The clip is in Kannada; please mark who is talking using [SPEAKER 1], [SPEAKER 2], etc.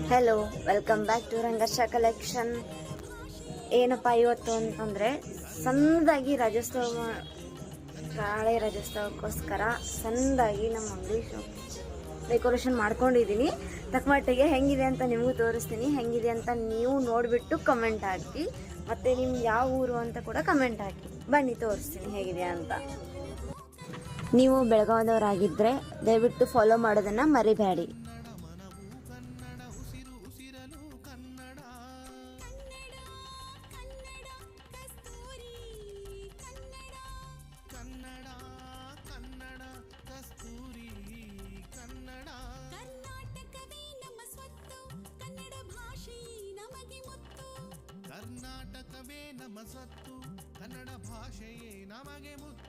[SPEAKER 1] ಹೆಲೋ, ವೆಲ್ಕಮ್ ಬ್ಯಾಕ್ ಟು ರಂಗರ್ಷ ಕಲೆಕ್ಷನ್. ಏನಪ್ಪ ಇವತ್ತು ಅಂತಂದರೆ ಸಣ್ಣದಾಗಿ ರಾಜ್ಯೋತ್ಸವ ನಾಳೆ ರಾಜ್ಯೋತ್ಸವಕ್ಕೋಸ್ಕರ ಸಣ್ಣದಾಗಿ ನಮ್ಮ ಅಂಗಡಿ ಡೆಕೋರೇಷನ್ ಮಾಡ್ಕೊಂಡಿದ್ದೀನಿ. ತಕ್ಕಮಟ್ಟಿಗೆ ಹೆಂಗಿದೆ ಅಂತ ನಿಮಗೂ ತೋರಿಸ್ತೀನಿ. ಹೆಂಗಿದೆ ಅಂತ ನೀವು ನೋಡಿಬಿಟ್ಟು ಕಮೆಂಟ್ ಹಾಕಿ, ಮತ್ತು ನಿಮ್ಗೆ ಯಾವ ಊರು ಅಂತ ಕೂಡ ಕಮೆಂಟ್ ಹಾಕಿ. ಬನ್ನಿ ತೋರಿಸ್ತೀನಿ ಹೇಗಿದೆ ಅಂತ. ನೀವು ಬೆಳಗಾವದವರಾಗಿದ್ದರೆ ದಯವಿಟ್ಟು ಫಾಲೋ ಮಾಡೋದನ್ನು ಮರಿಬೇಡಿ.
[SPEAKER 2] ಕರ್ನಾಟಕವೇ ನಮ್ಮ ಸ್ವತ್ತು, ಕನ್ನಡ ಭಾಷೆಯೇ ನಮಗೆ ಮುತ್ತು.